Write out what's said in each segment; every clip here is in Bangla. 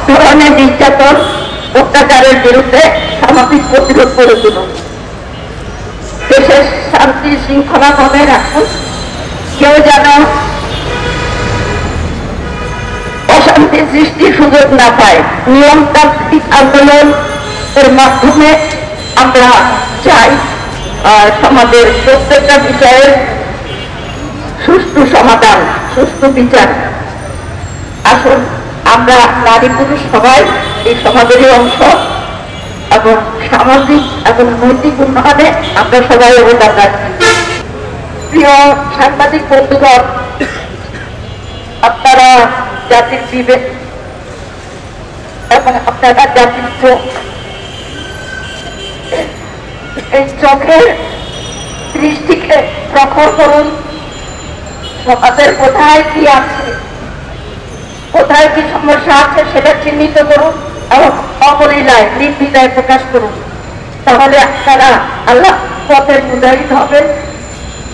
ধরনের নির্যাতন অত্যাচারের বিরুদ্ধে সামাজিক প্রতিরোধ করে তুলুন। দেশের শান্তি শৃঙ্খলা বজায় রাখুন। কেউ যেন অশান্তি সৃষ্টির সুযোগ না পায়। নিয়মতান্ত্রিক আন্দোলন এর মাধ্যমে আমরা চাই সমাজের প্রত্যেকটা বিষয়ের সুষ্ঠু সমাধান, সুষ্ঠু বিচার। আসুন আমরা নারী পুরুষ সবাই এই সমাজেরই অংশ এবং সামাজিক এবং নৈতিক উন্নয়নে আমরা সবাই অবদান রাখি। প্রিয় সাংবাদিক বন্ধুগণ, আপনারা জাতির বিবেক এবং আপনারা জাতির চোখ, এই চোখের দৃষ্টিকে প্রখর করুন। সমাজের কোথায় কি আছে, কোথায় কি সমস্যা আছে সেটা চিহ্নিত করুন এবং অবলীলায় নির্দ্বিধায় প্রকাশ করুন। তাহলে আপনারা আল্লাহ পথের মুজাহিদ হবেন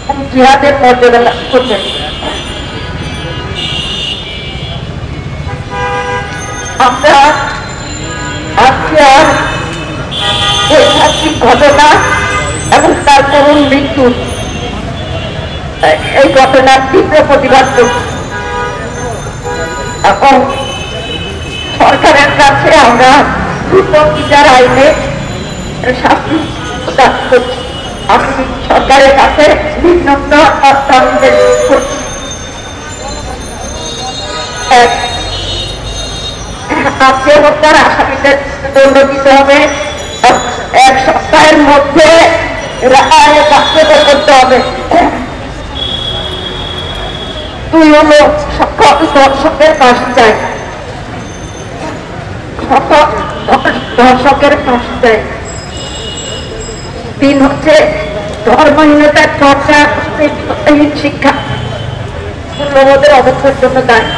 এবং জিহাদের মর্যাদা লাভ করবেন। আমরা আজকে আর ঐতিহাসিক ঘটনা এবং তার করুণ মৃত্যু, এই ঘটনার তীব্র প্রতিবাদ করছি এবং সরকারের কাছে আমরা দ্রুত বিচার আইনে শাস্তি দাবি করছি। আমি সরকারের কাছে নিম্ন আবেদন করছি। আজকে হত্যার আসামিদের দণ্ড দিতে হবে, 1 সপ্তাহের মধ্যে রায় কার্যকর করতে হবে। 2 হলো সকল দর্শকের ফাঁসি চাই, সকল দর্শকের ফাঁসি চাই। 3 হচ্ছে ধর্মহীনতার চর্চা, শিক্ষা মূল্যবোধের অবক্ষয়ের জন্য দায়ী।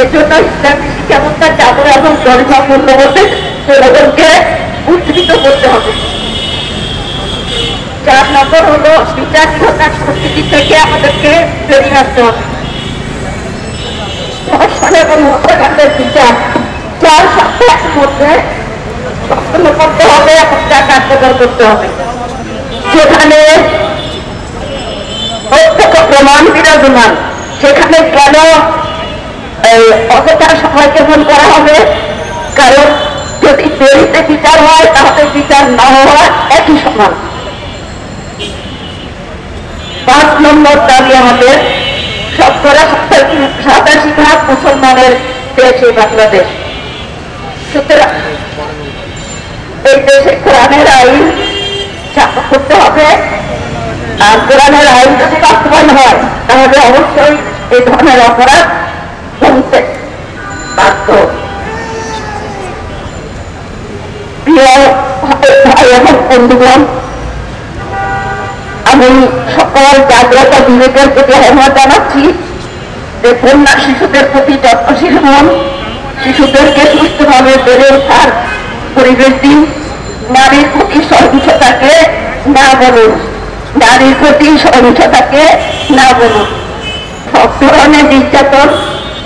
এজন্য ইসলামী শিক্ষা ব্যবস্থার জাদু এবং গরিমা মূল্যবোধের প্রয়োজনকে উদ্ধৃত করতে হবে। 4 নম্বর হলো বিচারহীনতার সংস্কৃতি থেকে আমাদেরকে বেরিয়ে আসতে হবে। ধর্ষণ এবং হত্যাকাণ্ডের বিচার 4 সপ্তাহের মধ্যে সম্পন্ন করতে হবে এবং তা কার্যকর করতে হবে। যেখানে প্রত্যক্ষ প্রমাণ বিরাজমান সেখানে কেন অযথা সময় কেমন করা হবে? কারণ যদি দেরিতে বিচার হয় তাহলে বিচার না হওয়া একই সমান। 5 নম্বর দাবি আমাদের, শতকরা 87% মুসলমানের দেশ এই বাংলাদেশ। সুতরাং এই দেশে কোরআনের আইন চালু করতে হবে। আর কোরআনের আইন যদি বাস্তবায়ন হয় তাহলে অবশ্যই এই ধরনের অপরাধ কমতে বাধ্য। প্রিয় ভাই এবং বন্ধুগণ, আমি সকল জাগ্রত বিবেকের প্রতি আহ্বান জানাচ্ছি যে কন্যা শিশুদের প্রতি যত্নশীল হন, শিশুদেরকে সুস্থভাবে বেড়ে ওঠার পরিবেশ দিন। নারীর প্রতি সহিংসতাকে না বলুন, নারীর প্রতি সহিংসতাকে না বলুন। সব ধরনের নির্যাতন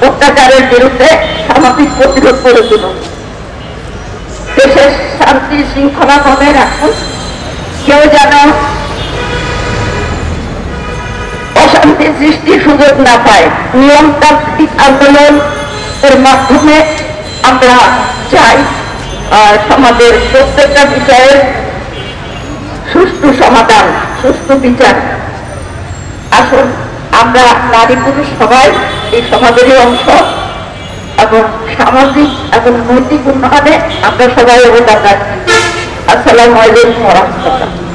অত্যাচারের বিরুদ্ধে সামাজিক প্রতিরোধ করে তুলুন। দেশের শান্তি শৃঙ্খলা বজায় রাখুন। কেউ যেন অশান্তি সৃষ্টির সুযোগ না পায়। নিয়মতান্ত্রিক আন্দোলন এর মাধ্যমে আমরা চাই সমাজের প্রত্যেকটা বিষয়ের সুষ্ঠু সমাধান, সুষ্ঠু বিচার। আসুন আমরা নারী পুরুষ সবাই এই সমাজেরই অংশ এবং সামাজিক এবং নৈতিক উন্নয়নে আমরা সবাই অবদান রাখি। আসসালামু আলাইকুম ওয়া রাহমাতুল্লাহ।